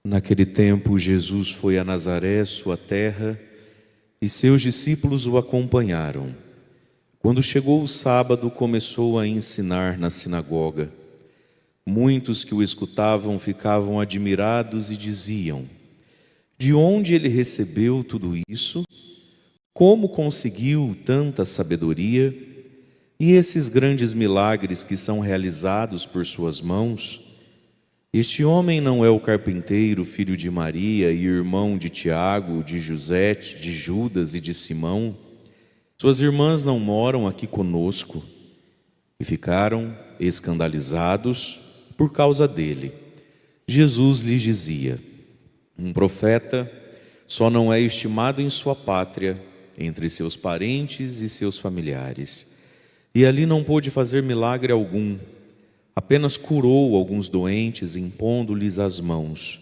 Naquele tempo, Jesus foi a Nazaré, sua terra, e seus discípulos o acompanharam. Quando chegou o sábado, começou a ensinar na sinagoga. Muitos que o escutavam ficavam admirados e diziam: de onde ele recebeu tudo isso? Como conseguiu tanta sabedoria? E esses grandes milagres que são realizados por suas mãos? Este homem não é o carpinteiro, filho de Maria e irmão de Tiago, de José, de Judas e de Simão? Suas irmãs não moram aqui conosco? E ficaram escandalizados por causa dele. Jesus lhes dizia: um profeta só não é estimado em sua pátria, entre seus parentes e seus familiares. E ali não pôde fazer milagre algum. Apenas curou alguns doentes, impondo-lhes as mãos.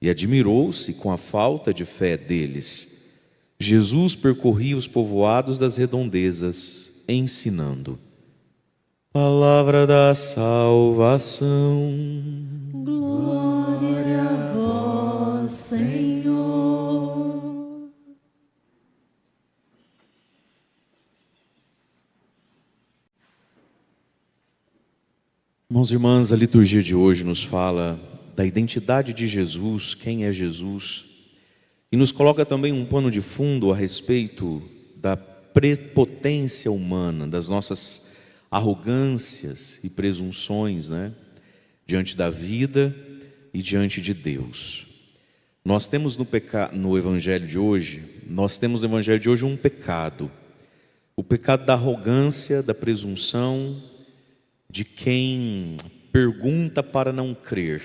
E admirou-se com a falta de fé deles. Jesus percorria os povoados das redondezas, ensinando. Palavra da salvação. Glória a vós, Senhor. Irmãos e irmãs, a liturgia de hoje nos fala da identidade de Jesus, quem é Jesus, e nos coloca também um pano de fundo a respeito da prepotência humana, das nossas arrogâncias e presunções, diante da vida e diante de Deus. Nós temos no Evangelho de hoje, um pecado, o pecado da arrogância, da presunção, de quem pergunta para não crer.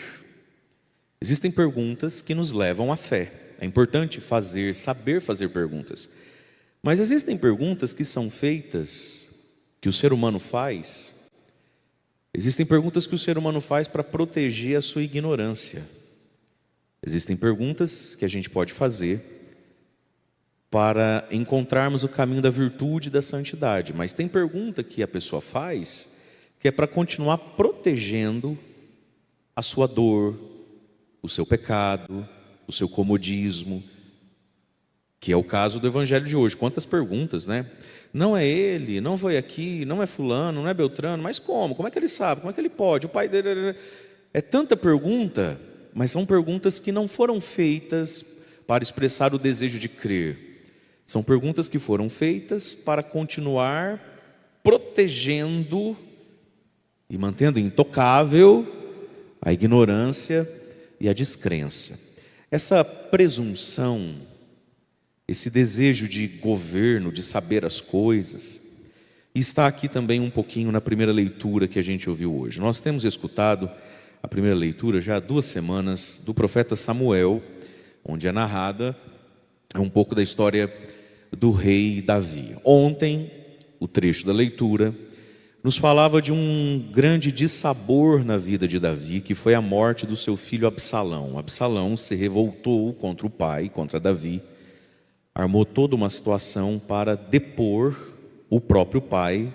Existem perguntas que nos levam à fé. É importante saber fazer perguntas. Mas existem perguntas que são feitas, que o ser humano faz. Existem perguntas que o ser humano faz para proteger a sua ignorância. Existem perguntas que a gente pode fazer para encontrarmos o caminho da virtude e da santidade. Mas tem pergunta que a pessoa faz que é para continuar protegendo a sua dor, o seu pecado, o seu comodismo, que é o caso do Evangelho de hoje. Quantas perguntas, Não é ele, não foi aqui, não é fulano, não é Beltrano, mas como? Como é que ele sabe? Como é que ele pode? O pai dele... É tanta pergunta, mas são perguntas que não foram feitas para expressar o desejo de crer. São perguntas que foram feitas para continuar protegendo e mantendo intocável a ignorância e a descrença. Essa presunção, esse desejo de governo, de saber as coisas, está aqui também um pouquinho na primeira leitura que a gente ouviu hoje. Nós temos escutado a primeira leitura já há 2 semanas do profeta Samuel, onde é narrada um pouco da história do rei Davi. Ontem, o trecho da leitura nos falava de um grande dissabor na vida de Davi, que foi a morte do seu filho Absalão. Absalão se revoltou contra o pai, contra Davi, armou toda uma situação para depor o próprio pai,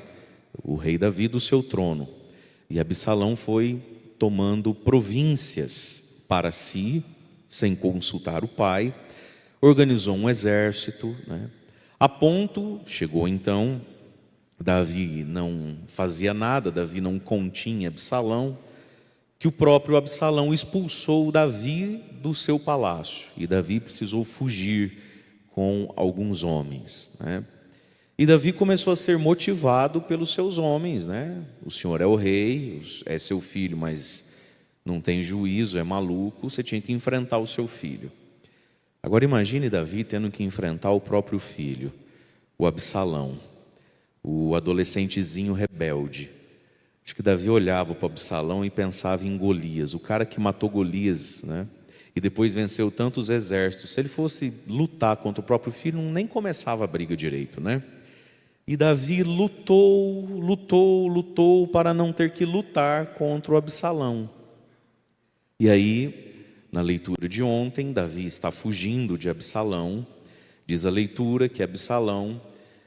o rei Davi, do seu trono. E Absalão foi tomando províncias para si, sem consultar o pai, organizou um exército, a ponto, chegou então... Davi não fazia nada, Davi não continha Absalão, que o próprio Absalão expulsou Davi do seu palácio, e Davi precisou fugir com alguns homens, E Davi começou a ser motivado pelos seus homens, O senhor é o rei, é seu filho, mas não tem juízo, é maluco, você tinha que enfrentar o seu filho. Agora imagine Davi tendo que enfrentar o próprio filho, o Absalão, o adolescentezinho rebelde. Acho que Davi olhava para Absalão e pensava em Golias, o cara que matou Golias, e depois venceu tantos exércitos. Se ele fosse lutar contra o próprio filho, nem começava a briga direito, E Davi lutou para não ter que lutar contra o Absalão. E aí, na leitura de ontem, Davi está fugindo de Absalão. Diz a leitura que Absalão,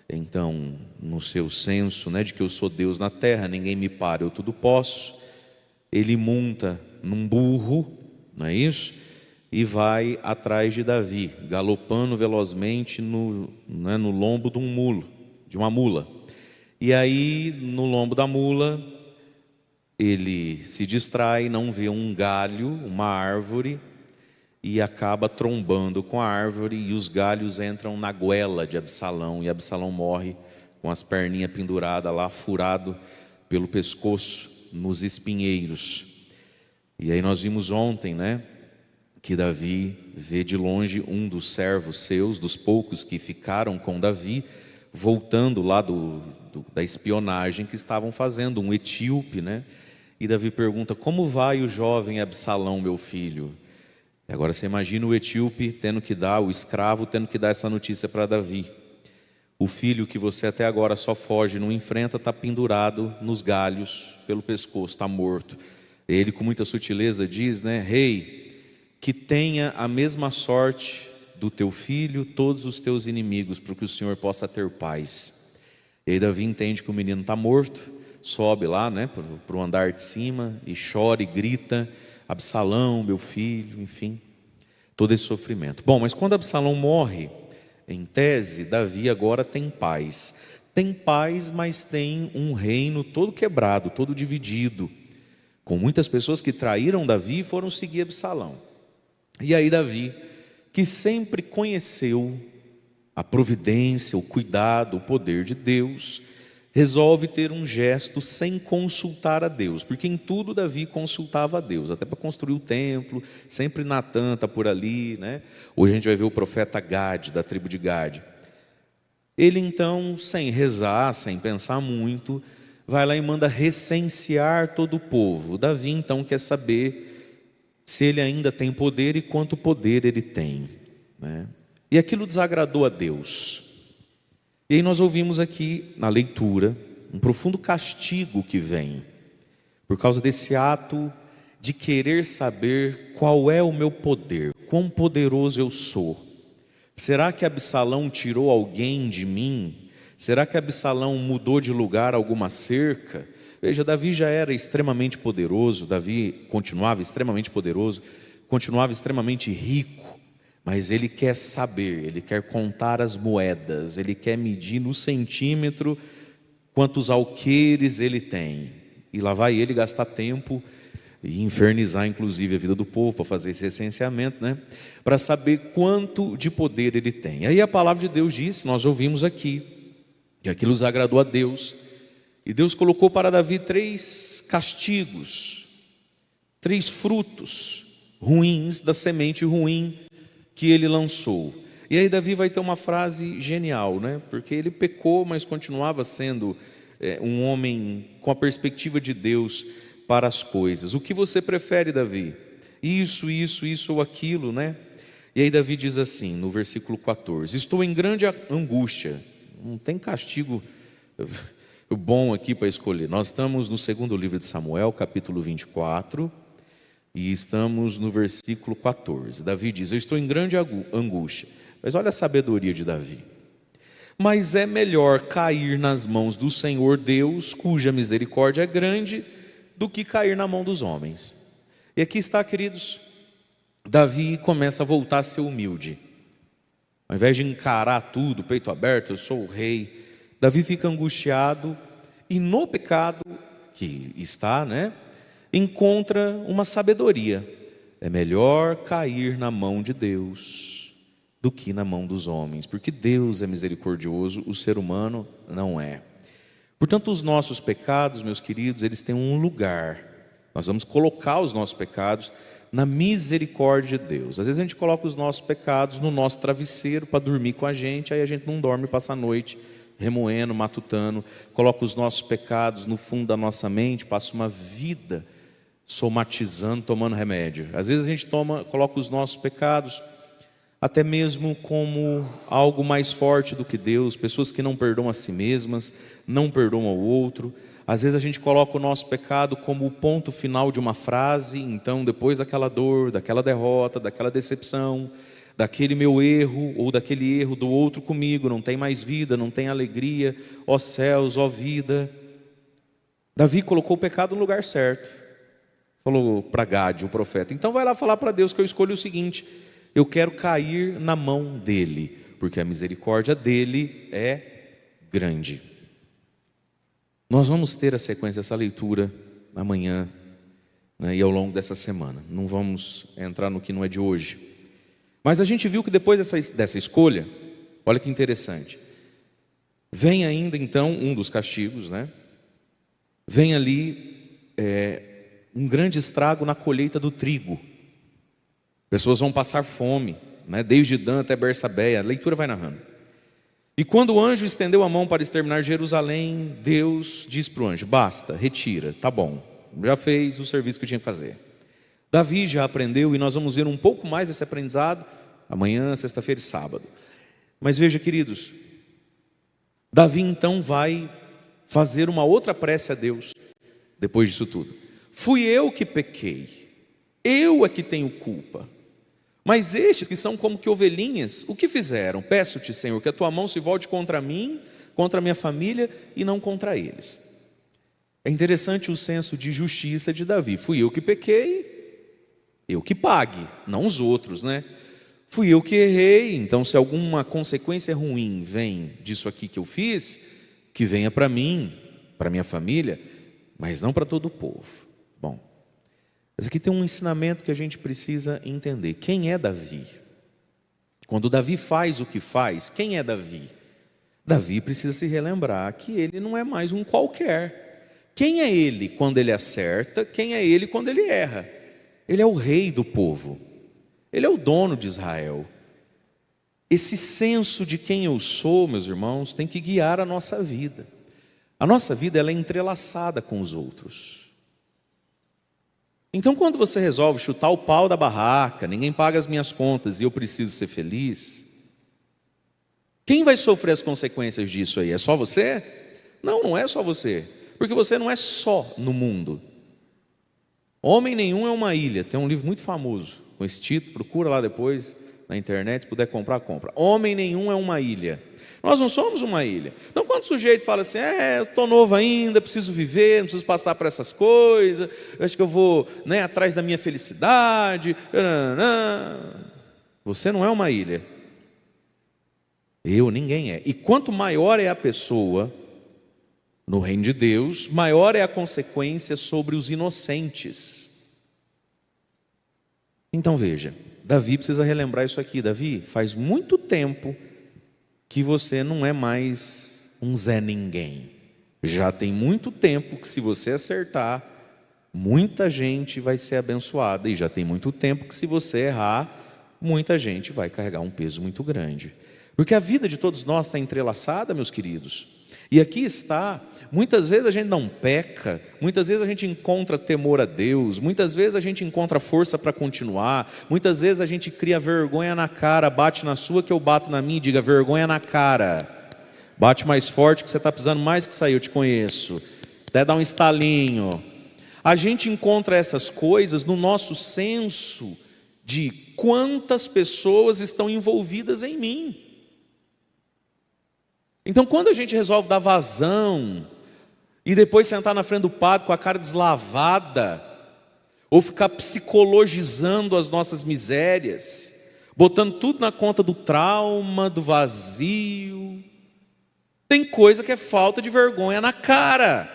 então, no seu senso, de que eu sou Deus na terra, ninguém me para, eu tudo posso, ele monta num burro, não é isso? e vai atrás de Davi, galopando velozmente no lombo de uma mula. E aí, no lombo da mula, ele se distrai, não vê um galho, uma árvore, e acaba trombando com a árvore, e os galhos entram na goela de Absalão, e Absalão morre com as perninhas penduradas lá, furado pelo pescoço, nos espinheiros. E aí nós vimos ontem, que Davi vê de longe um dos servos seus, dos poucos que ficaram com Davi, voltando lá da espionagem que estavam fazendo, um etíope, E Davi pergunta: como vai o jovem Absalão, meu filho? E agora você imagina o etíope o escravo tendo que dar essa notícia para Davi. O filho que você até agora só foge, não enfrenta, está pendurado nos galhos pelo pescoço, está morto. Ele com muita sutileza diz, rei, que tenha a mesma sorte do teu filho todos os teus inimigos, para que o Senhor possa ter paz. E aí Davi entende que o menino está morto, sobe lá para o andar de cima e chora e grita: Absalão, meu filho, enfim, todo esse sofrimento. Bom, mas quando Absalão morre, em tese, Davi agora tem paz. Tem paz, mas tem um reino todo quebrado, todo dividido, com muitas pessoas que traíram Davi e foram seguir Absalão. E aí Davi, que sempre conheceu a providência, o cuidado, o poder de Deus, resolve ter um gesto sem consultar a Deus, porque em tudo Davi consultava a Deus, até para construir o templo, sempre Natã está por ali, Hoje a gente vai ver o profeta Gade, da tribo de Gade. Ele então, sem rezar, sem pensar muito, vai lá e manda recensear todo o povo. Davi então quer saber se ele ainda tem poder e quanto poder ele tem, E aquilo desagradou a Deus. E aí nós ouvimos aqui na leitura um profundo castigo que vem por causa desse ato de querer saber qual é o meu poder, quão poderoso eu sou. Será que Absalão tirou alguém de mim? Será que Absalão mudou de lugar alguma cerca? Veja, Davi já era extremamente poderoso, Davi continuava extremamente poderoso, continuava extremamente rico. Mas ele quer saber, ele quer contar as moedas, ele quer medir no centímetro quantos alqueires ele tem. E lá vai ele gastar tempo e infernizar inclusive a vida do povo para fazer esse recenseamento, para saber quanto de poder ele tem. Aí a palavra de Deus diz, nós ouvimos aqui, que aquilo desagradou a Deus. E Deus colocou para Davi 3 castigos, 3 frutos ruins da semente ruim que ele lançou. E aí Davi vai ter uma frase genial, Porque ele pecou, mas continuava sendo um homem com a perspectiva de Deus para as coisas. O que você prefere, Davi? Isso ou aquilo, E aí Davi diz assim, no versículo 14: estou em grande angústia. Não tem castigo bom aqui para escolher. Nós estamos no segundo livro de Samuel, capítulo 24, e estamos no versículo 14. Davi diz: eu estou em grande angústia. Mas olha a sabedoria de Davi. Mas é melhor cair nas mãos do Senhor Deus, cuja misericórdia é grande, do que cair na mão dos homens. E aqui está, queridos, Davi começa a voltar a ser humilde. Ao invés de encarar tudo, peito aberto, eu sou o rei, Davi fica angustiado e no pecado que está, encontra uma sabedoria. É melhor cair na mão de Deus do que na mão dos homens, porque Deus é misericordioso, o ser humano não é. Portanto, os nossos pecados, meus queridos, eles têm um lugar. Nós vamos colocar os nossos pecados na misericórdia de Deus. Às vezes a gente coloca os nossos pecados no nosso travesseiro para dormir com a gente, aí a gente não dorme, passa a noite remoendo, matutando. Coloca os nossos pecados no fundo da nossa mente, passa uma vida somatizando, tomando remédio. Às vezes a gente coloca os nossos pecados até mesmo como algo mais forte do que Deus, pessoas que não perdoam a si mesmas, não perdoam ao outro. Às vezes a gente coloca o nosso pecado como o ponto final de uma frase, então depois daquela dor, daquela derrota, daquela decepção, daquele meu erro ou daquele erro do outro comigo, não tem mais vida, não tem alegria, ó céus, ó vida. Davi colocou o pecado no lugar certo. Falou para Gade, o profeta: então vai lá falar para Deus que eu escolho o seguinte: eu quero cair na mão dele, porque a misericórdia dele é grande. Nós vamos ter a sequência dessa leitura amanhã, né, e ao longo dessa semana. Não vamos entrar no que não é de hoje. Mas a gente viu que depois dessa escolha, olha que interessante, vem ainda então um dos castigos, né? Vem ali um grande estrago na colheita do trigo. Pessoas vão passar fome, né? Desde Dan até Bersabeia, a leitura vai narrando. E quando o anjo estendeu a mão para exterminar Jerusalém, Deus diz para o anjo: basta, retira, tá bom, já fez o serviço que tinha que fazer. Davi já aprendeu, e nós vamos ver um pouco mais esse aprendizado amanhã, sexta-feira e sábado. Mas veja, queridos, Davi então vai fazer uma outra prece a Deus, depois disso tudo. Fui eu que pequei, eu é que tenho culpa. Mas estes que são como que ovelhinhas, o que fizeram? Peço-te, Senhor, que a tua mão se volte contra mim, contra a minha família, e não contra eles. É interessante o senso de justiça de Davi. Fui eu que pequei, eu que pague, não os outros, né? Fui eu que errei, então se alguma consequência ruim vem disso aqui que eu fiz, que venha para mim, para minha família, mas não para todo o povo. Bom, mas aqui tem um ensinamento que a gente precisa entender. Quem é Davi? Quando Davi faz o que faz, quem é Davi? Davi precisa se relembrar que ele não é mais um qualquer. Quem é ele quando ele acerta? Quem é ele quando ele erra? Ele é o rei do povo. Ele é o dono de Israel. Esse senso de quem eu sou, meus irmãos, tem que guiar a nossa vida. A nossa vida, ela é entrelaçada com os outros. Então, quando você resolve chutar o pau da barraca, ninguém paga as minhas contas e eu preciso ser feliz, quem vai sofrer as consequências disso aí? É só você? Não, não é só você, porque você não é só no mundo. Homem nenhum é uma ilha. Tem um livro muito famoso com esse título, procura lá depois na internet, se puder comprar, compra. Homem nenhum é uma ilha. Nós não somos uma ilha. Então, quando o sujeito fala assim: eu estou novo ainda, preciso viver, não preciso passar por essas coisas, eu acho que eu vou, né, atrás da minha felicidade. Você não é uma ilha. Ninguém é. E quanto maior é a pessoa no reino de Deus, maior é a consequência sobre os inocentes. Então veja, Davi precisa relembrar isso aqui. Davi, faz muito tempo que você não é mais um Zé Ninguém. Já tem muito tempo que, se você acertar, muita gente vai ser abençoada. E já tem muito tempo que, se você errar, muita gente vai carregar um peso muito grande. Porque a vida de todos nós está entrelaçada, meus queridos. E aqui está, muitas vezes a gente não peca, muitas vezes a gente encontra temor a Deus, muitas vezes a gente encontra força para continuar, muitas vezes a gente cria vergonha na cara, bate na sua que eu bato na minha e diga: vergonha na cara. Bate mais forte que você está precisando mais que sair, eu te conheço. Até dá um estalinho. A gente encontra essas coisas no nosso senso de quantas pessoas estão envolvidas em mim. Então, quando a gente resolve dar vazão e depois sentar na frente do padre com a cara deslavada, ou ficar psicologizando as nossas misérias, botando tudo na conta do trauma, do vazio, tem coisa que é falta de vergonha na cara.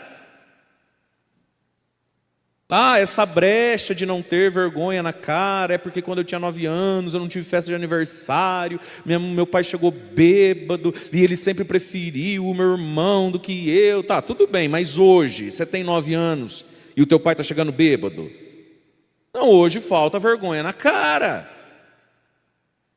Essa brecha de não ter vergonha na cara é porque quando eu tinha 9 anos eu não tive festa de aniversário, meu pai chegou bêbado e ele sempre preferiu o meu irmão do que eu. Tá, tudo bem, mas hoje você tem 9 anos e o teu pai está chegando bêbado? Não, hoje falta vergonha na cara.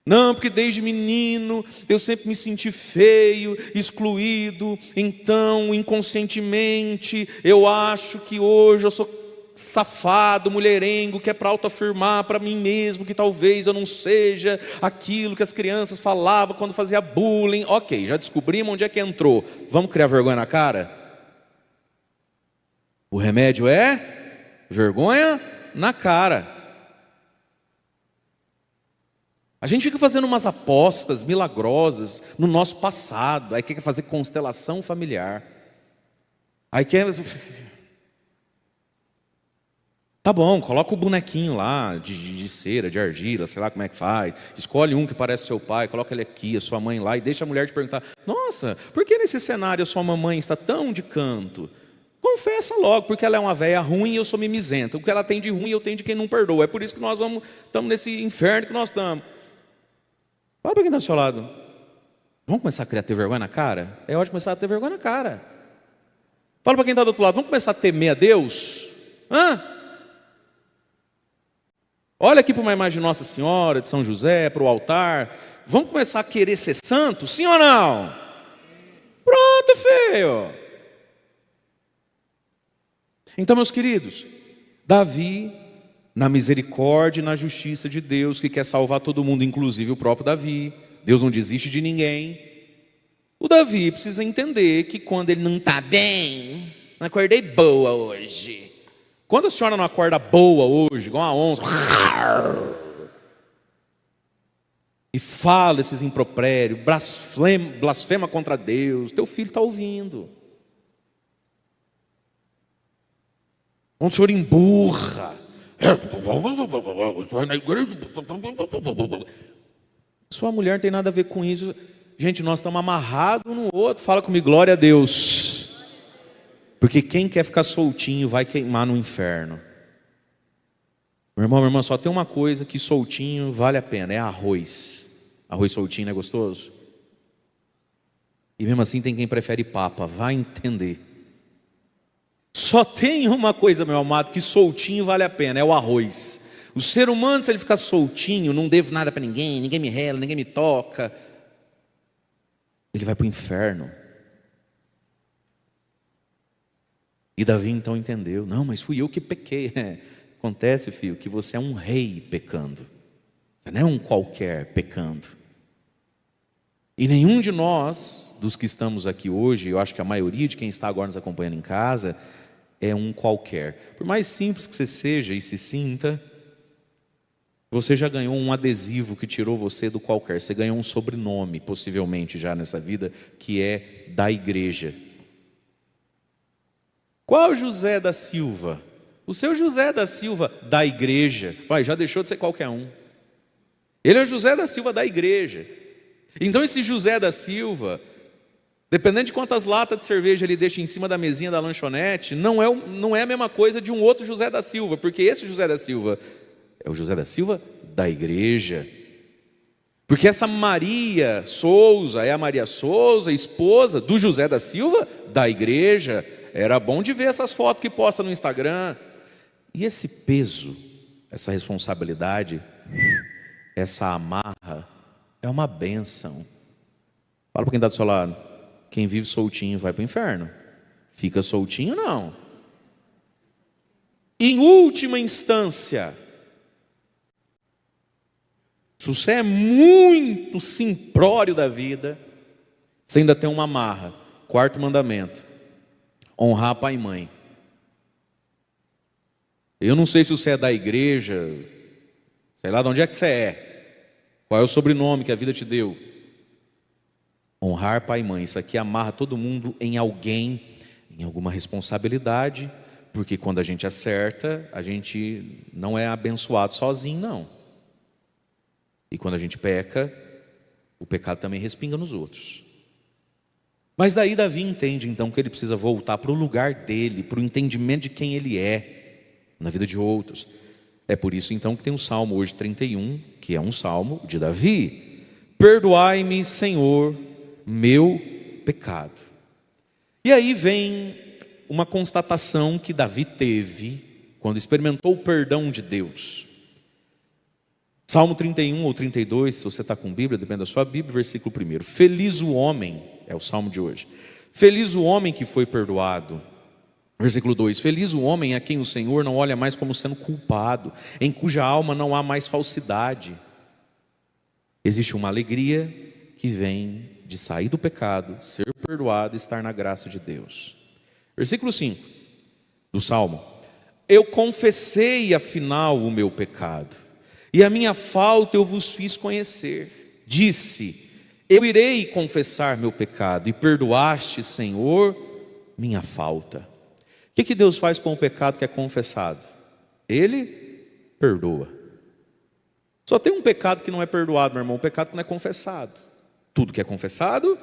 Não, porque desde menino eu sempre me senti feio, excluído, então inconscientemente eu acho que hoje eu sou safado, mulherengo, que é para autoafirmar para mim mesmo que talvez eu não seja aquilo que as crianças falavam quando fazia bullying. Ok, já descobrimos onde é que entrou. Vamos criar vergonha na cara? O remédio é vergonha na cara. A gente fica fazendo umas apostas milagrosas no nosso passado, aí quer fazer constelação familiar, aí quer... Tá bom, coloca o bonequinho lá, de cera, de argila, sei lá como é que faz. Escolhe um que parece seu pai, coloca ele aqui, a sua mãe lá, e deixa a mulher te perguntar: nossa, por que nesse cenário a sua mamãe está tão de canto? Confessa logo, porque ela é uma velha ruim e eu sou mimizenta. O que ela tem de ruim eu tenho de quem não perdoa. É por isso que nós estamos nesse inferno que nós estamos. Fala para quem está do seu lado: vamos começar a criar ter vergonha na cara? É hora de começar a ter vergonha na cara. Fala para quem está do outro lado: vamos começar a temer a Deus? Olha aqui para uma imagem de Nossa Senhora, de São José, para o altar. Vamos começar a querer ser santo? Sim ou não? Pronto, feio. Então, meus queridos, Davi, na misericórdia e na justiça de Deus, que quer salvar todo mundo, inclusive o próprio Davi. Deus não desiste de ninguém. O Davi precisa entender que quando ele não está bem, não acordei boa hoje. Quando a senhora não acorda boa hoje, igual uma onça, e fala esses impropérios, blasfema contra Deus, teu filho está ouvindo. Quando o senhor emburra, sua mulher não tem nada a ver com isso. Gente, nós estamos amarrados um no outro. Fala comigo: glória a Deus. Porque quem quer ficar soltinho vai queimar no inferno. Meu irmão, minha irmã, só tem uma coisa que soltinho vale a pena: é arroz. Arroz soltinho não é gostoso? E mesmo assim tem quem prefere papa, vai entender. Só tem uma coisa, meu amado, que soltinho vale a pena: é o arroz. O ser humano, se ele ficar soltinho, não devo nada para ninguém, ninguém me rela, ninguém me toca, ele vai para o inferno. E Davi então entendeu: não, mas fui eu que pequei. Acontece, filho, que você é um rei pecando. Você não é um qualquer pecando. E nenhum de nós, dos que estamos aqui hoje, eu acho que a maioria de quem está agora nos acompanhando em casa, é um qualquer. Por mais simples que você seja e se sinta, você já ganhou um adesivo que tirou você do qualquer. Você ganhou um sobrenome, possivelmente já nessa vida, que é da igreja. Qual José da Silva? O seu José da Silva da igreja. Já deixou de ser qualquer um. Ele é o José da Silva da igreja. Então esse José da Silva, dependendo de quantas latas de cerveja ele deixa em cima da mesinha da lanchonete, não é a mesma coisa de um outro José da Silva. Porque esse José da Silva é o José da Silva da igreja. Porque essa Maria Souza é a Maria Souza, esposa do José da Silva da igreja. Era bom de ver essas fotos que posta no Instagram. E esse peso, essa responsabilidade, essa amarra, é uma bênção. Fala para quem está do seu lado: quem vive soltinho vai para o inferno. Fica soltinho não. Em última instância, se você é muito simplório da vida, você ainda tem uma amarra. Quarto mandamento: honrar pai e mãe. Eu não sei se você é da igreja, sei lá de onde é que você é, qual é o sobrenome que a vida te deu. Honrar pai e mãe, isso aqui amarra todo mundo em alguém, em alguma responsabilidade, porque quando a gente acerta, a gente não é abençoado sozinho, não. E quando a gente peca, o pecado também respinga nos outros. Mas daí Davi entende então que ele precisa voltar para o lugar dele, para o entendimento de quem ele é na vida de outros. É por isso então que tem o Salmo hoje 31, que é um salmo de Davi: perdoai-me, Senhor, meu pecado. E aí vem uma constatação que Davi teve quando experimentou o perdão de Deus. Salmo 31 ou 32, se você está com Bíblia, depende da sua Bíblia, versículo 1: feliz o homem, é o salmo de hoje, feliz o homem que foi perdoado. Versículo 2: feliz o homem a quem o Senhor não olha mais como sendo culpado, em cuja alma não há mais falsidade. Existe uma alegria que vem de sair do pecado, ser perdoado e estar na graça de Deus. Versículo 5 do Salmo: eu confessei afinal o meu pecado, e a minha falta eu vos fiz conhecer. Disse: eu irei confessar meu pecado, e perdoaste, Senhor, minha falta. O que Deus faz com o pecado que é confessado? Ele perdoa. Só tem um pecado que não é perdoado, meu irmão, um pecado que não é confessado. Tudo que é confessado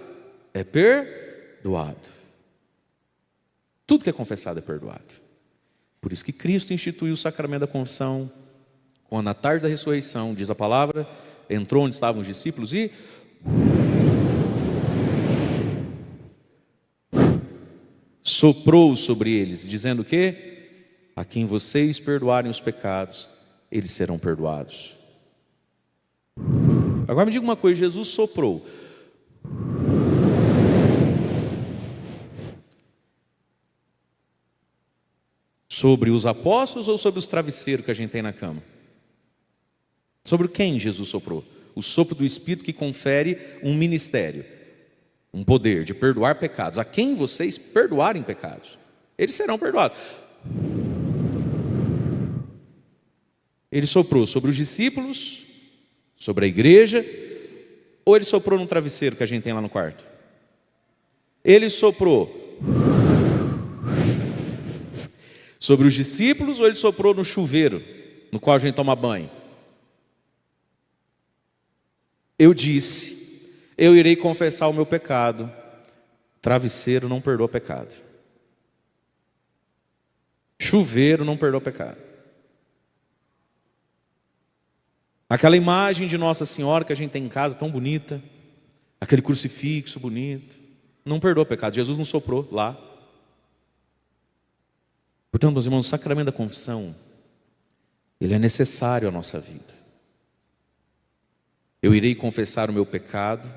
é perdoado. Tudo que é confessado é perdoado. Por isso que Cristo instituiu o sacramento da confissão, quando na tarde da ressurreição, diz a palavra, entrou onde estavam os discípulos e soprou sobre eles, dizendo que a quem vocês perdoarem os pecados, eles serão perdoados. Agora me diga uma coisa, Jesus soprou. Sobre os apóstolos ou sobre os travesseiros que a gente tem na cama? Sobre quem Jesus soprou? O sopro do Espírito que confere um ministério, um poder de perdoar pecados. A quem vocês perdoarem pecados, eles serão perdoados. Ele soprou sobre os discípulos, sobre a igreja, ou ele soprou no travesseiro que a gente tem lá no quarto? Ele soprou sobre os discípulos ou ele soprou no chuveiro no qual a gente toma banho? Eu disse, eu irei confessar o meu pecado. Travesseiro não perdoa pecado. Chuveiro não perdoa pecado. Aquela imagem de Nossa Senhora que a gente tem em casa, tão bonita, aquele crucifixo bonito, não perdoa pecado. Jesus não soprou lá. Portanto, meus irmãos, o sacramento da confissão, ele é necessário à nossa vida. Eu irei confessar o meu pecado,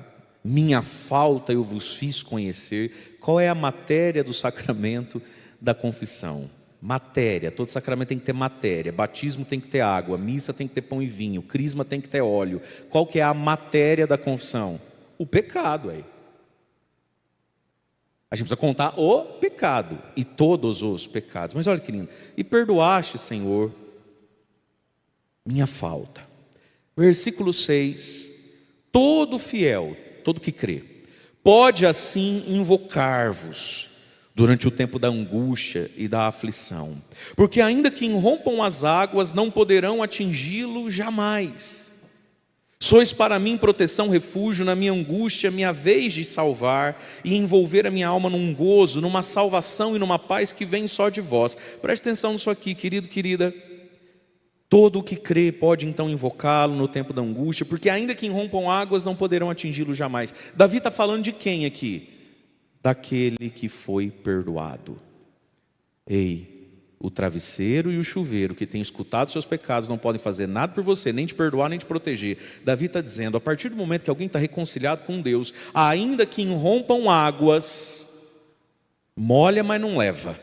minha falta eu vos fiz conhecer. Qual é a matéria do sacramento da confissão? Matéria, todo sacramento tem que ter matéria. Batismo tem que ter água, missa tem que ter pão e vinho, crisma tem que ter óleo. Qual que é a matéria da confissão? O pecado aí. A gente precisa contar o pecado e todos os pecados. Mas olha que lindo. E perdoaste, Senhor, minha falta. Versículo 6. Todo fiel, todo que crê, pode assim invocar-vos durante o tempo da angústia e da aflição. Porque ainda que irrompam as águas, não poderão atingi-lo jamais. Sois para mim proteção, refúgio na minha angústia, minha vez de salvar e envolver a minha alma num gozo, numa salvação e numa paz que vem só de vós. Preste atenção nisso aqui, querido, querida. Todo o que crê pode então invocá-lo no tempo da angústia, porque ainda que irrompam águas, não poderão atingi-lo jamais. Davi está falando de quem aqui? Daquele que foi perdoado. Ei, o travesseiro e o chuveiro que tem escutado seus pecados não podem fazer nada por você, nem te perdoar, nem te proteger. Davi está dizendo, a partir do momento que alguém está reconciliado com Deus, ainda que irrompam águas, molha, mas não leva.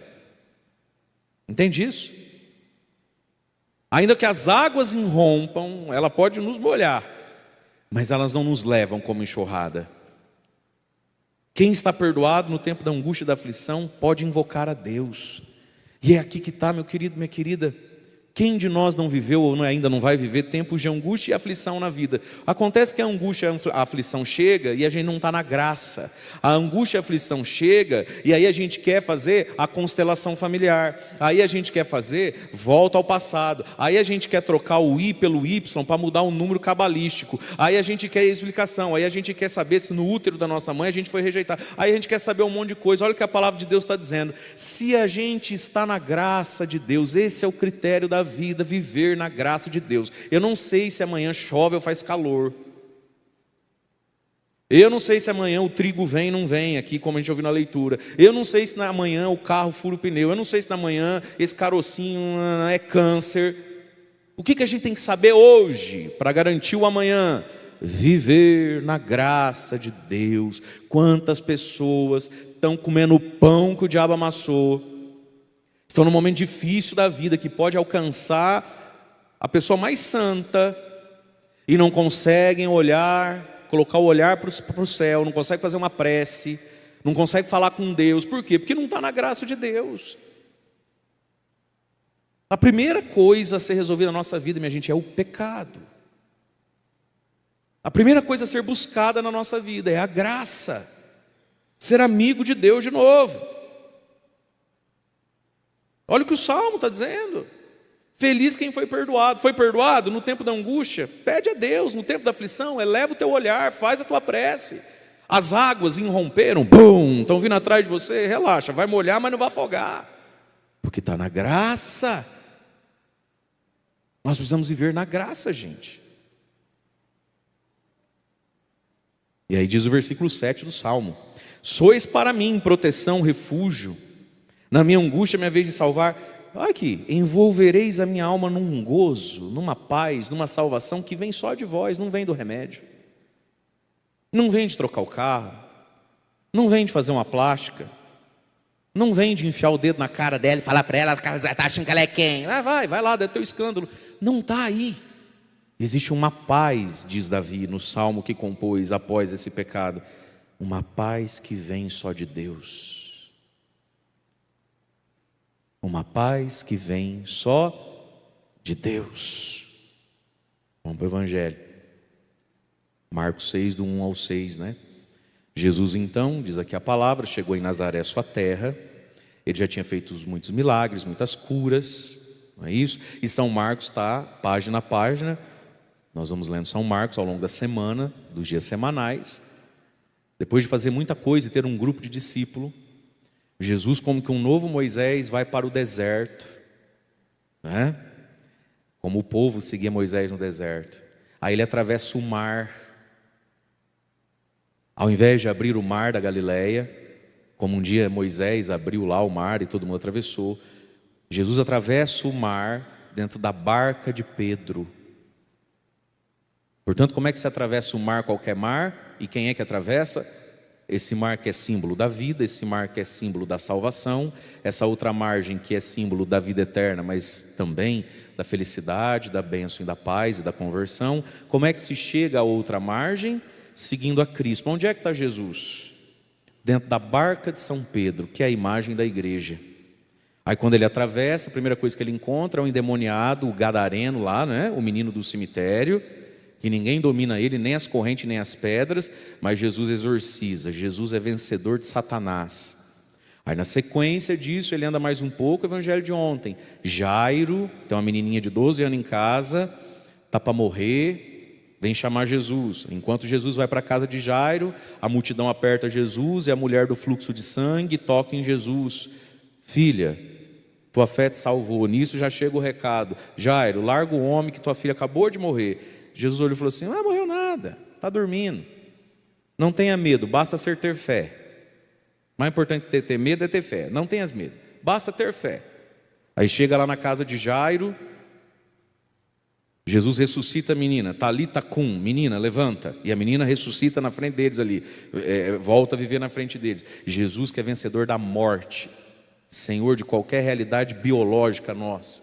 Entende isso? Ainda que as águas irrompam, ela pode nos molhar, mas elas não nos levam como enxurrada. Quem está perdoado no tempo da angústia e da aflição pode invocar a Deus. E é aqui que está, meu querido, minha querida. Quem de nós não viveu ou ainda não vai viver tempos de angústia e aflição na vida? Acontece que a angústia e a aflição chega e a gente não está na graça. A angústia e a aflição chega e aí a gente quer fazer a constelação familiar. Aí a gente quer fazer volta ao passado. Aí a gente quer trocar o I pelo Y para mudar um número cabalístico. Aí a gente quer explicação. Aí a gente quer saber se no útero da nossa mãe a gente foi rejeitado. Aí a gente quer saber um monte de coisa. Olha o que a palavra de Deus está dizendo. Se a gente está na graça de Deus, esse é o critério da vida, viver na graça de Deus. Eu não sei se amanhã chove ou faz calor. Eu não sei se amanhã o trigo vem ou não vem, aqui como a gente ouviu na leitura. Eu não sei se amanhã o carro fura o pneu. Eu não sei se amanhã esse carocinho é câncer. O que a gente tem que saber hoje para garantir o amanhã? Viver na graça de Deus. Quantas pessoas estão comendo o pão que o diabo amassou, estão num momento difícil da vida que pode alcançar a pessoa mais santa e não conseguem olhar, colocar o olhar para o céu, não conseguem fazer uma prece, não conseguem falar com Deus. Por quê? Porque não está na graça de Deus. A primeira coisa a ser resolvida na nossa vida, minha gente, é o pecado. A primeira coisa a ser buscada na nossa vida é a graça. Ser amigo de Deus de novo. Olha o que o Salmo está dizendo. Feliz quem foi perdoado. Foi perdoado? No tempo da angústia, pede a Deus. No tempo da aflição, eleva o teu olhar, faz a tua prece. As águas irromperam, bum, estão vindo atrás de você, relaxa, vai molhar, mas não vai afogar, porque está na graça. Nós precisamos viver na graça, gente. E aí diz o versículo 7 do Salmo: sois para mim proteção, refúgio, na minha angústia, minha vez de salvar. Olha aqui, envolvereis a minha alma num gozo, numa paz, numa salvação que vem só de vós, não vem do remédio, não vem de trocar o carro, não vem de fazer uma plástica, não vem de enfiar o dedo na cara dela e falar para ela que ela está achando que ela é quem? Vai lá, dá teu escândalo. Não está aí. Existe uma paz, diz Davi no salmo que compôs após esse pecado, uma paz que vem só de Deus. Uma paz que vem só de Deus. Vamos para o Evangelho. Marcos 6, do 1 ao 6, né? Jesus então, diz aqui a palavra, chegou em Nazaré, sua terra. Ele já tinha feito muitos milagres, muitas curas, não é isso? E São Marcos está página a página. Nós vamos lendo São Marcos ao longo da semana, dos dias semanais. Depois de fazer muita coisa e ter um grupo de discípulos, Jesus, como que um novo Moisés, vai para o deserto, né? Como o povo seguia Moisés no deserto. Aí ele atravessa o mar. Ao invés de abrir o mar da Galileia, como um dia Moisés abriu lá o mar e todo mundo atravessou, Jesus atravessa o mar dentro da barca de Pedro. Portanto, como é que se atravessa o mar, qualquer mar? E quem é que atravessa? Esse mar que é símbolo da vida, esse mar que é símbolo da salvação, essa outra margem que é símbolo da vida eterna, mas também da felicidade, da bênção e da paz e da conversão. Como é que se chega à outra margem? Seguindo a Cristo. Onde é que está Jesus? Dentro da barca de São Pedro, que é a imagem da igreja. Aí quando ele atravessa, a primeira coisa que ele encontra é um endemoniado, o gadareno lá, né? O menino do cemitério, que ninguém domina ele, nem as correntes, nem as pedras, mas Jesus exorciza. Jesus é vencedor de Satanás. Aí na sequência disso, ele anda mais um pouco, o evangelho de ontem. Jairo, tem uma menininha de 12 anos em casa, está para morrer, vem chamar Jesus. Enquanto Jesus vai para a casa de Jairo, a multidão aperta Jesus, e a mulher do fluxo de sangue toca em Jesus. Filha, tua fé te salvou. Nisso já chega o recado: Jairo, larga o homem que tua filha acabou de morrer. Jesus olhou e falou assim: não morreu nada, está dormindo. Não tenha medo, basta ter fé. Mais importante que ter medo é ter fé. Não tenhas medo, basta ter fé. Aí chega lá na casa de Jairo, Jesus ressuscita a menina, Talita cum, menina, levanta. E a menina ressuscita na frente deles ali, volta a viver na frente deles. Jesus, que é vencedor da morte, Senhor de qualquer realidade biológica nossa.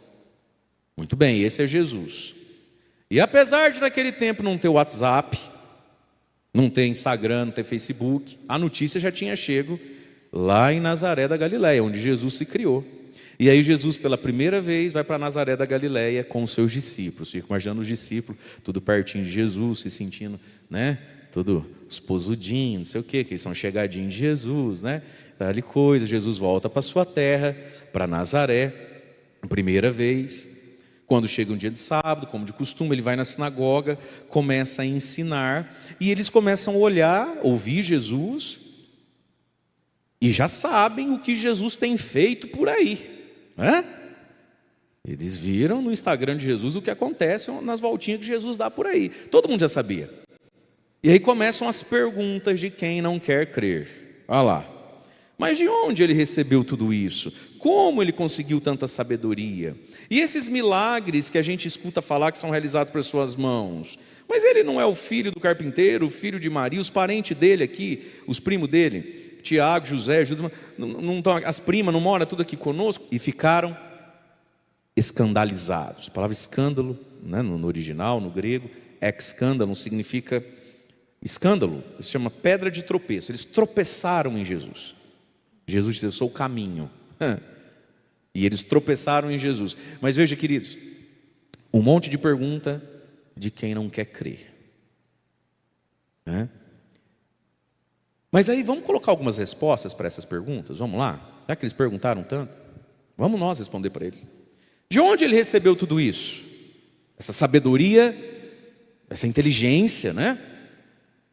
Muito bem, esse é Jesus. E apesar de naquele tempo não ter WhatsApp, não ter Instagram, não ter Facebook, a notícia já tinha chego lá em Nazaré da Galileia, onde Jesus se criou. E aí Jesus pela primeira vez vai para Nazaré da Galileia com os seus discípulos. Fico imaginando os discípulos, tudo pertinho de Jesus, se sentindo, né, tudo esposudinho, não sei o quê, que eles são chegadinhos de Jesus, né, tal coisa. Jesus volta para sua terra, para Nazaré, primeira vez. Quando chega um dia de sábado, como de costume, ele vai na sinagoga, começa a ensinar, e eles começam a olhar, ouvir Jesus, e já sabem o que Jesus tem feito por aí, né? Eles viram no Instagram de Jesus o que acontece nas voltinhas que Jesus dá por aí. Todo mundo já sabia. E aí começam as perguntas de quem não quer crer. Olha lá. Mas de onde ele recebeu tudo isso? Como ele conseguiu tanta sabedoria? E esses milagres que a gente escuta falar que são realizados por suas mãos? Mas ele não é o filho do carpinteiro, o filho de Maria, os parentes dele aqui, os primos dele, Tiago, José, Judas, as primas não moram tudo aqui conosco? E ficaram escandalizados. A palavra escândalo, né, no original, no grego, escândalo significa escândalo, se chama pedra de tropeço. Eles tropeçaram em Jesus. Jesus disse: eu sou o caminho. E eles tropeçaram em Jesus. Mas veja, queridos, um monte de pergunta de quem não quer crer, né? Mas aí vamos colocar algumas respostas para essas perguntas. Vamos lá? Já que eles perguntaram tanto, vamos nós responder para eles. De onde ele recebeu tudo isso? Essa sabedoria, essa inteligência, né?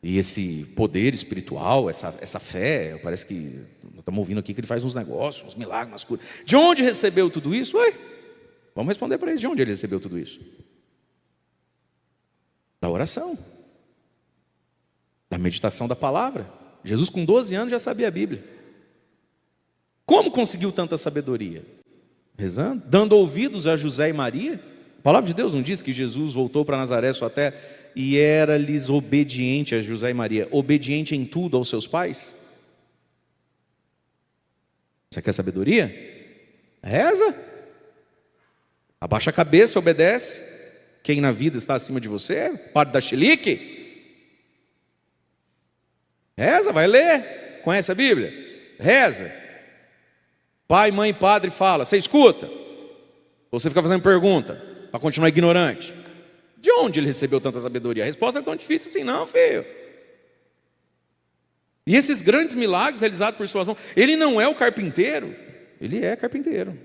E esse poder espiritual, essa fé. Parece que estamos ouvindo aqui que ele faz uns negócios, uns milagres, umas curas. De onde recebeu tudo isso? Ué, vamos responder para eles. De onde ele recebeu tudo isso? Da oração, da meditação da palavra. Jesus com 12 anos já sabia a Bíblia. Como conseguiu tanta sabedoria? Rezando, dando ouvidos a José e Maria. A palavra de Deus não diz que Jesus voltou para Nazaré sua terra e era-lhes obediente a José e Maria, obediente em tudo aos seus pais? Você quer sabedoria? Reza. Abaixa a cabeça, obedece. Quem na vida está acima de você? Pare da chilique. Reza, vai ler. Conhece a Bíblia? Reza. Pai, mãe, padre fala, você escuta? Ou você fica fazendo pergunta para continuar ignorante? De onde ele recebeu tanta sabedoria? A resposta é tão difícil assim, não, filho. E esses grandes milagres realizados por suas mãos, ele não é o carpinteiro, ele é carpinteiro.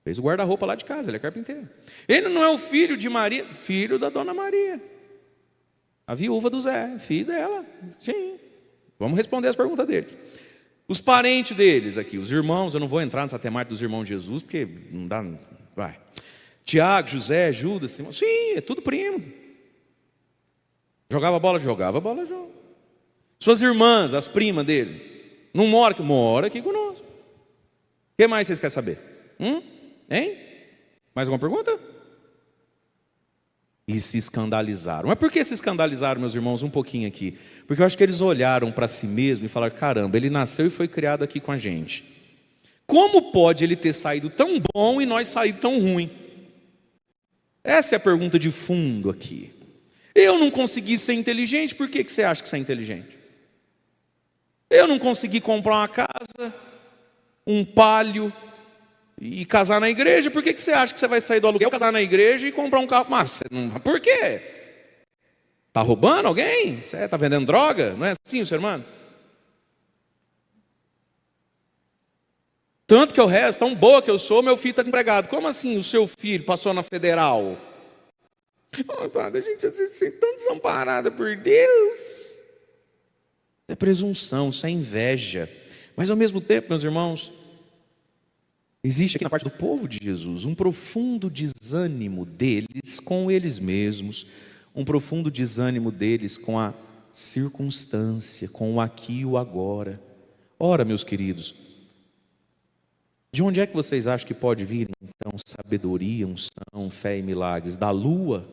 Fez o guarda-roupa lá de casa, ele é carpinteiro. Ele não é o filho de Maria, filho da dona Maria, a viúva do Zé, filho dela. Sim, vamos responder as perguntas deles. Os parentes deles aqui, os irmãos, eu não vou entrar nessa temática dos irmãos de Jesus, porque não dá, vai. Tiago, José, Judas, Simão, sim, é tudo primo. Jogava bola, joga. Suas irmãs, as primas dele, não mora aqui conosco. O que mais vocês querem saber? Hein? Mais alguma pergunta? E se escandalizaram. Mas por que se escandalizaram, meus irmãos, um pouquinho aqui? Porque eu acho que eles olharam para si mesmos e falaram, caramba, ele nasceu e foi criado aqui com a gente. Como pode ele ter saído tão bom e nós saído tão ruim? Essa é a pergunta de fundo aqui. Eu não consegui ser inteligente, por que você acha que você é inteligente? Eu não consegui comprar uma casa, um palio e casar na igreja, por que você acha que você vai sair do aluguel, casar na igreja e comprar um carro? Mas você não, por quê? Está roubando alguém? Você está vendendo droga? Não é assim, seu irmão? Tanto que eu rezo, tão boa que eu sou, meu filho está desempregado. Como assim o seu filho passou na federal? Oh, padre, a gente se sente tão desamparada por Deus. É presunção, isso é inveja. Mas ao mesmo tempo, meus irmãos, existe aqui na parte do povo de Jesus um profundo desânimo deles com eles mesmos, um profundo desânimo deles com a circunstância, com o aqui e o agora. Ora, meus queridos, de onde é que vocês acham que pode vir então sabedoria, unção, fé e milagres? Da lua?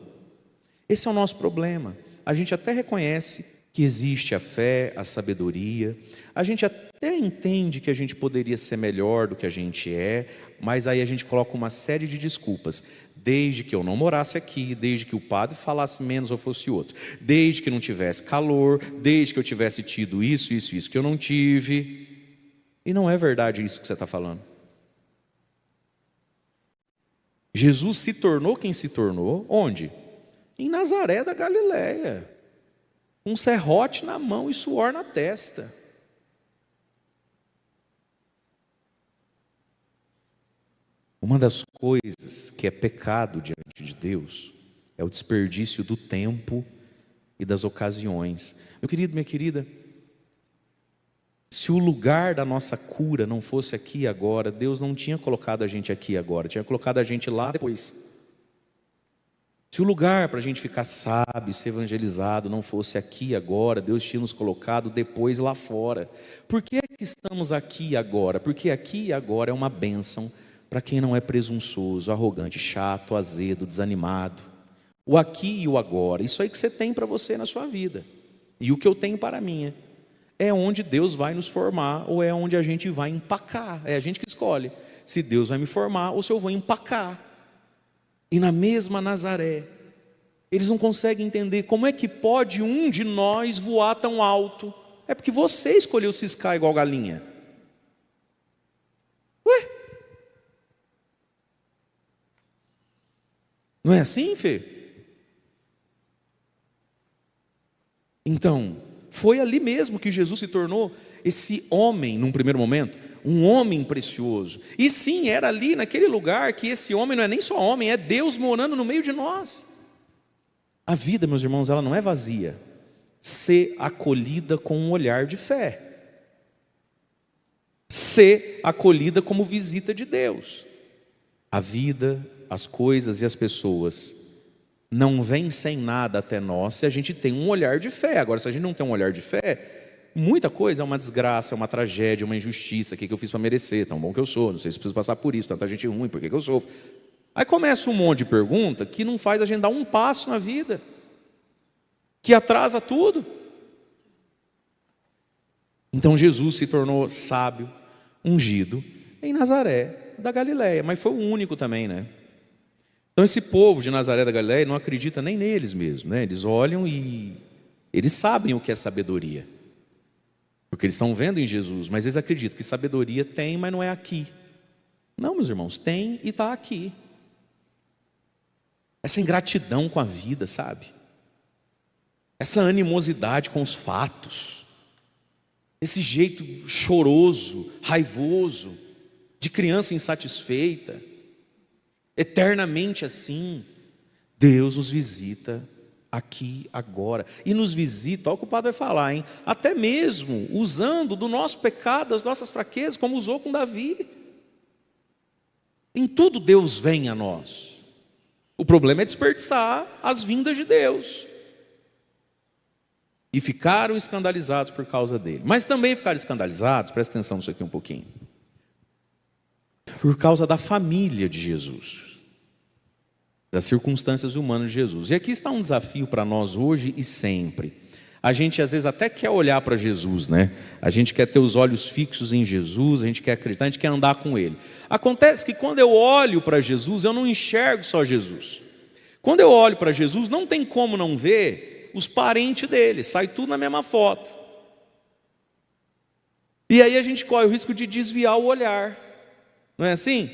Esse é o nosso problema. A gente até reconhece que existe a fé, a sabedoria, a gente até entende que a gente poderia ser melhor do que a gente é, mas aí a gente coloca uma série de desculpas. Desde que eu não morasse aqui, desde que o padre falasse menos ou fosse outro, desde que não tivesse calor, desde que eu tivesse tido isso que eu não tive. E não é verdade isso que você está falando. Jesus se tornou quem se tornou, onde? Em Nazaré da Galileia, um serrote na mão e suor na testa. Uma das coisas que é pecado diante de Deus é o desperdício do tempo e das ocasiões. Meu querido, minha querida, se o lugar da nossa cura não fosse aqui agora, Deus não tinha colocado a gente aqui agora, tinha colocado a gente lá depois. Se o lugar para a gente ficar sábio, ser evangelizado não fosse aqui agora, Deus tinha nos colocado depois lá fora. Por que é que estamos aqui agora? Porque aqui e agora é uma bênção para quem não é presunçoso, arrogante, chato, azedo, desanimado. O aqui e o agora, isso aí que você tem para você na sua vida. E o que eu tenho para a minha. É onde Deus vai nos formar ou é onde a gente vai empacar. É a gente que escolhe se Deus vai me formar ou se eu vou empacar. E na mesma Nazaré, eles não conseguem entender como é que pode um de nós voar tão alto. É porque você escolheu ciscar igual galinha. Ué? Não é assim, Fê? Então, foi ali mesmo que Jesus se tornou esse homem, num primeiro momento, um homem precioso. E sim, era ali naquele lugar que esse homem não é nem só homem, é Deus morando no meio de nós. A vida, meus irmãos, ela não é vazia. Ser acolhida com um olhar de fé. Ser acolhida como visita de Deus. A vida, as coisas e as pessoas não vêm sem nada até nós se a gente tem um olhar de fé. Agora, se a gente não tem um olhar de fé, muita coisa é uma desgraça, é uma tragédia, uma injustiça. O que eu fiz para merecer? Tão bom que eu sou, não sei se preciso passar por isso, tanta gente ruim, por que eu sofro? Aí começa um monte de pergunta que não faz a gente dar um passo na vida, que atrasa tudo. Então Jesus se tornou sábio, ungido em Nazaré da Galileia, mas foi o único também, né? Então esse povo de Nazaré da Galileia não acredita nem neles mesmos, né? Eles olham e eles sabem o que é sabedoria, porque eles estão vendo em Jesus, mas eles acreditam que sabedoria tem, mas não é aqui. Não, meus irmãos, tem e está aqui. Essa ingratidão com a vida, sabe? Essa animosidade com os fatos, esse jeito choroso, raivoso, de criança insatisfeita, eternamente assim. Deus nos visita aqui, agora, e nos visita, olha o que o padre vai falar, hein? Até mesmo usando do nosso pecado, das nossas fraquezas, como usou com Davi. Em tudo Deus vem a nós. O problema é desperdiçar as vindas de Deus. E ficaram escandalizados por causa dele. Mas também ficaram escandalizados, presta atenção nisso aqui um pouquinho, por causa da família de Jesus, das circunstâncias humanas de Jesus. E aqui está um desafio para nós hoje e sempre. A gente às vezes até quer olhar para Jesus, né? A gente quer ter os olhos fixos em Jesus, a gente quer acreditar, a gente quer andar com Ele. Acontece que quando eu olho para Jesus, eu não enxergo só Jesus. Quando eu olho para Jesus, não tem como não ver os parentes dele, sai tudo na mesma foto. E aí a gente corre o risco de desviar o olhar, não é assim?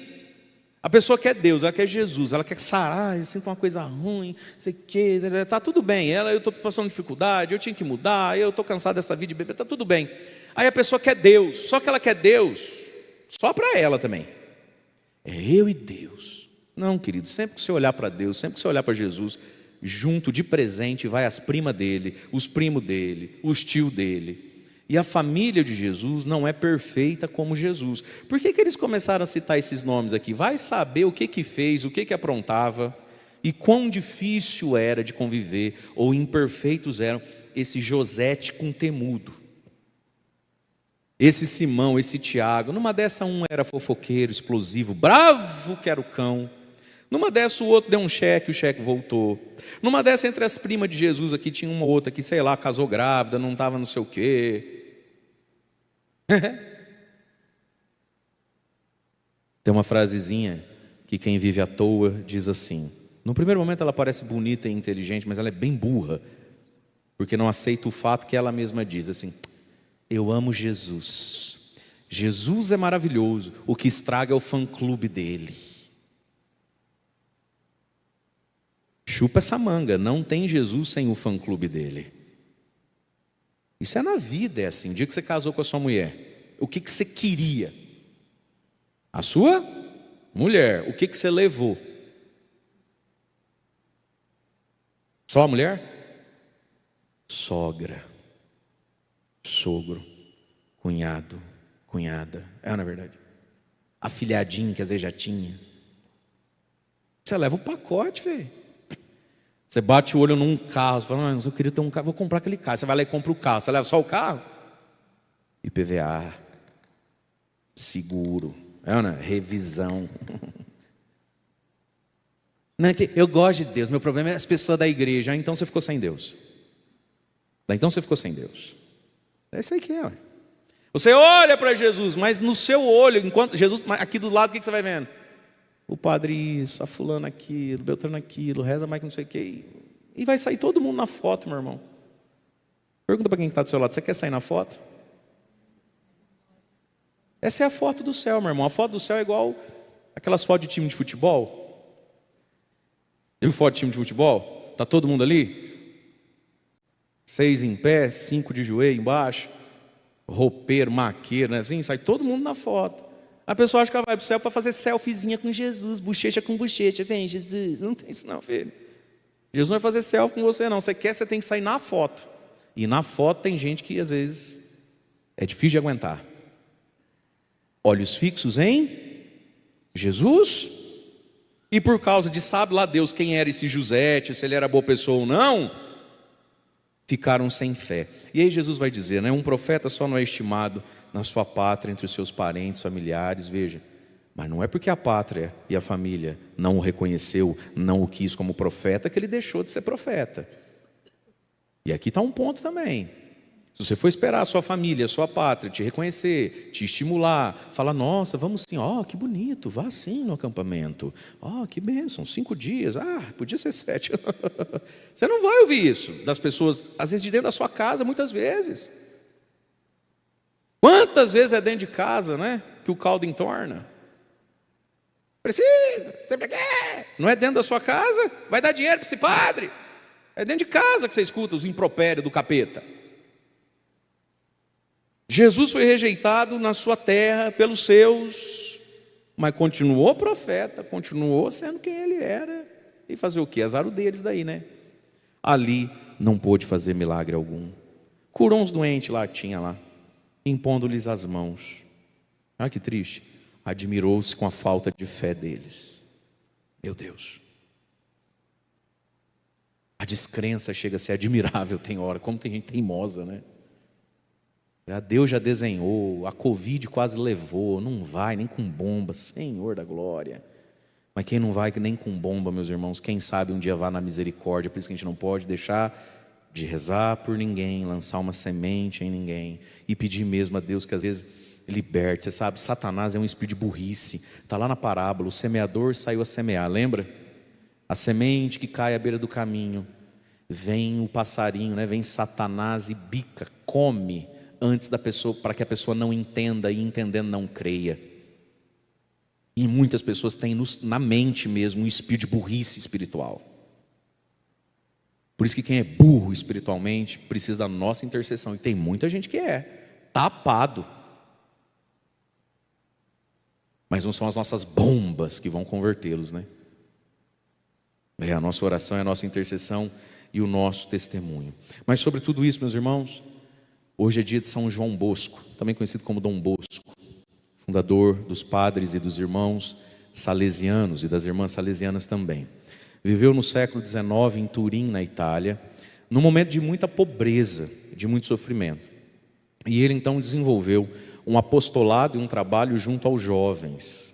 A pessoa quer Deus, ela quer Jesus, ela quer sarar, eu sinto uma coisa ruim, sei que, está tudo bem, eu estou passando dificuldade, eu tinha que mudar, eu estou cansado dessa vida de beber, está tudo bem. Aí a pessoa quer Deus, só que ela quer Deus só para ela também. É eu e Deus. Não, querido, sempre que você olhar para Deus, sempre que você olhar para Jesus, junto de presente vai as primas dele, os primos dele, os tios dele. E a família de Jesus não é perfeita como Jesus. Por que eles começaram a citar esses nomes aqui? Vai saber o que fez, o que aprontava e quão difícil era de conviver, ou imperfeitos eram esse Josete com Temudo, esse Simão, esse Tiago. Numa dessa um era fofoqueiro, explosivo, bravo que era o cão. Numa dessa o outro deu um cheque, o cheque voltou. Numa dessa, entre as primas de Jesus aqui, tinha uma outra que, sei lá, casou grávida, não estava não sei o quê. Tem uma frasezinha que quem vive à toa diz assim: no primeiro momento ela parece bonita e inteligente, mas ela é bem burra, porque não aceita o fato que ela mesma diz assim: eu amo Jesus, Jesus é maravilhoso, o que estraga é o fã-clube dele. Chupa essa manga, não tem Jesus sem o fã-clube dele. Isso é na vida, é assim. O dia que você casou com a sua mulher, o que você queria? A sua mulher. O que você levou? Só a mulher? Sogra, sogro, cunhado, cunhada. É, na verdade. Afilhadinho, que às vezes já tinha. Você leva o pacote, velho. Você bate o olho num carro, você fala, mas eu queria ter um carro, vou comprar aquele carro. Você vai lá e compra o carro, você leva só o carro? IPVA, seguro, revisão. Não é que eu gosto de Deus, meu problema é as pessoas da igreja. Então você ficou sem Deus. Então você ficou sem Deus. É isso aí que é. Você olha para Jesus, mas no seu olho, enquanto Jesus, aqui do lado, o que você vai vendo? O padre isso, a fulana aquilo, o Beltrano aquilo, reza mais que não sei o que. E vai sair todo mundo na foto, meu irmão. Pergunta para quem está do seu lado: você quer sair na foto? Essa é a foto do céu, meu irmão. A foto do céu é igual aquelas fotos de time de futebol. Viu foto de time de futebol? Está todo mundo ali? 6 em pé, 5 de joelho embaixo. roupeiro, maqueiro, né? Assim, sai todo mundo na foto. A pessoa acha que ela vai para o céu para fazer selfiezinha com Jesus, bochecha com bochecha. Vem, Jesus. Não tem isso não, filho. Jesus não vai fazer selfie com você não. Você quer, você tem que sair na foto. E na foto tem gente que às vezes é difícil de aguentar. Olhos fixos em Jesus. E por causa de sabe lá Deus quem era esse Josete, se ele era boa pessoa ou não, ficaram sem fé. E aí Jesus vai dizer, né? Um profeta só não é estimado na sua pátria, entre os seus parentes, familiares. Veja, mas não é porque a pátria e a família não o reconheceu, não o quis como profeta, que ele deixou de ser profeta. E aqui está um ponto também. Se você for esperar a sua família, a sua pátria te reconhecer, te estimular, falar, nossa, vamos sim, que bonito, vá sim no acampamento. Que bênção, 5 dias, podia ser 7. Você não vai ouvir isso das pessoas, às vezes de dentro da sua casa, muitas vezes. Quantas vezes é dentro de casa, né, que o caldo entorna? Precisa, sempre quer. Não é dentro da sua casa? Vai dar dinheiro para esse padre? É dentro de casa que você escuta os impropérios do capeta. Jesus foi rejeitado na sua terra pelos seus, mas continuou profeta, continuou sendo quem ele era. E fazer o quê? Azar o deles daí, né? Ali não pôde fazer milagre algum. Curou uns doentes lá, tinha lá, impondo-lhes as mãos. Que triste. Admirou-se com a falta de fé deles. Meu Deus. A descrença chega a ser admirável, tem hora. Como tem gente teimosa, né? Deus já desenhou, a Covid quase levou, não vai nem com bomba, Senhor da glória. Mas quem não vai nem com bomba, meus irmãos, quem sabe um dia vá na misericórdia. Por isso que a gente não pode deixar de rezar por ninguém, lançar uma semente em ninguém e pedir mesmo a Deus que às vezes liberte. Você sabe, Satanás é um espírito de burrice. Está lá na parábola, o semeador saiu a semear, lembra? A semente que cai à beira do caminho. Vem o passarinho, né? Vem Satanás e bica, come antes da pessoa, para que a pessoa não entenda e entendendo não creia. E muitas pessoas têm na mente mesmo um espírito de burrice espiritual. Por isso que quem é burro espiritualmente precisa da nossa intercessão. E tem muita gente que é tapado. Mas não são as nossas bombas que vão convertê-los, né? É a nossa oração, é a nossa intercessão e o nosso testemunho. Mas sobre tudo isso, meus irmãos, hoje é dia de São João Bosco, também conhecido como Dom Bosco, fundador dos padres e dos irmãos salesianos e das irmãs salesianas também. Viveu no século XIX em Turim, na Itália, num momento de muita pobreza, de muito sofrimento. E ele então desenvolveu um apostolado e um trabalho junto aos jovens,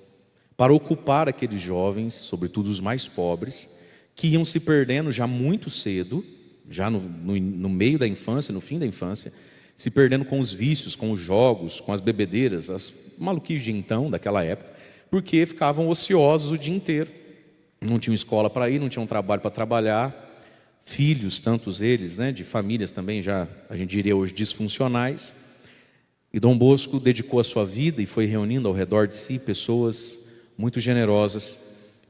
para ocupar aqueles jovens, sobretudo os mais pobres, que iam se perdendo já muito cedo, já no meio da infância, no fim da infância, se perdendo com os vícios, com os jogos, com as bebedeiras, as maluquices de então, daquela época, porque ficavam ociosos o dia inteiro. Não tinham escola para ir, não tinham trabalho para trabalhar, filhos, tantos eles, né, de famílias também já, a gente diria hoje, disfuncionais. E Dom Bosco dedicou a sua vida e foi reunindo ao redor de si pessoas muito generosas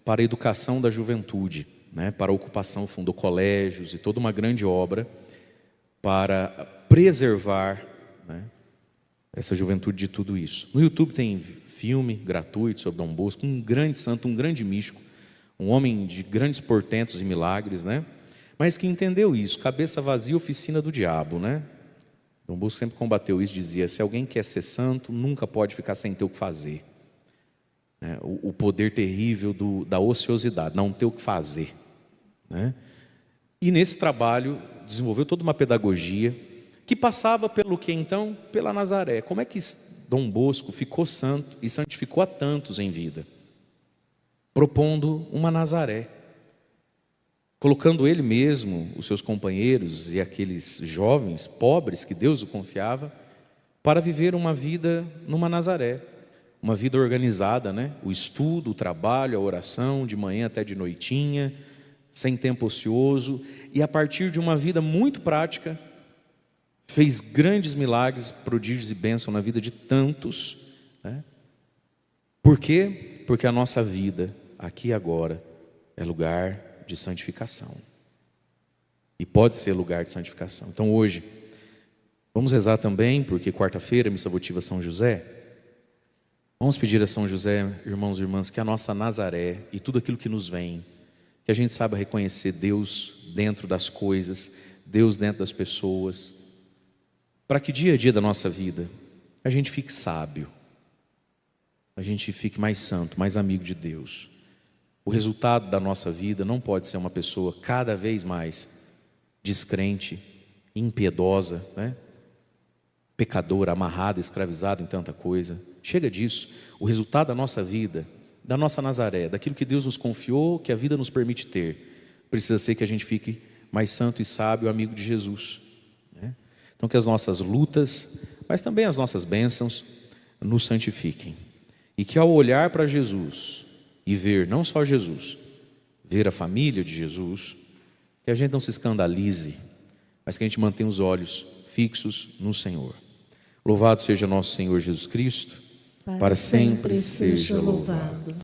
para a educação da juventude, né, para a ocupação, fundou colégios e toda uma grande obra para preservar, né, essa juventude de tudo isso. No YouTube tem filme gratuito sobre Dom Bosco, um grande santo, um grande místico, um homem de grandes portentos e milagres, né, mas que entendeu isso, cabeça vazia, oficina do diabo, né? Dom Bosco sempre combateu isso, dizia, se alguém quer ser santo, nunca pode ficar sem ter o que fazer. O poder terrível da ociosidade, não ter o que fazer, né? E nesse trabalho desenvolveu toda uma pedagogia que passava pelo que então? Pela Nazaré. Como é que Dom Bosco ficou santo e santificou a tantos em vida? Propondo uma Nazaré, colocando ele mesmo, os seus companheiros e aqueles jovens pobres que Deus o confiava, para viver uma vida numa Nazaré, uma vida organizada, né? O estudo, o trabalho, a oração, de manhã até de noitinha, sem tempo ocioso, e a partir de uma vida muito prática, fez grandes milagres, prodígios e bênçãos na vida de tantos, né? Por quê? Porque a nossa vida, aqui e agora, é lugar de santificação. E pode ser lugar de santificação. Então hoje, Vamos rezar também, porque quarta-feira é missa votiva São José. Vamos pedir a São José, irmãos e irmãs, que a nossa Nazaré e tudo aquilo que nos vem, que a gente saiba reconhecer Deus dentro das coisas, Deus dentro das pessoas, para que dia a dia da nossa vida a gente fique sábio, a gente fique mais santo, mais amigo de Deus. O resultado da nossa vida não pode ser uma pessoa cada vez mais descrente, impiedosa, né? Pecadora, amarrada, escravizada em tanta coisa. Chega disso. O resultado da nossa vida, da nossa Nazaré, daquilo que Deus nos confiou, que a vida nos permite ter, precisa ser que a gente fique mais santo e sábio, amigo de Jesus, né? Então que as nossas lutas, mas também as nossas bênçãos, nos santifiquem. E que ao olhar para Jesus e ver não só Jesus, ver a família de Jesus, que a gente não se escandalize, mas que a gente mantenha os olhos fixos no Senhor. Louvado seja nosso Senhor Jesus Cristo, para sempre seja louvado.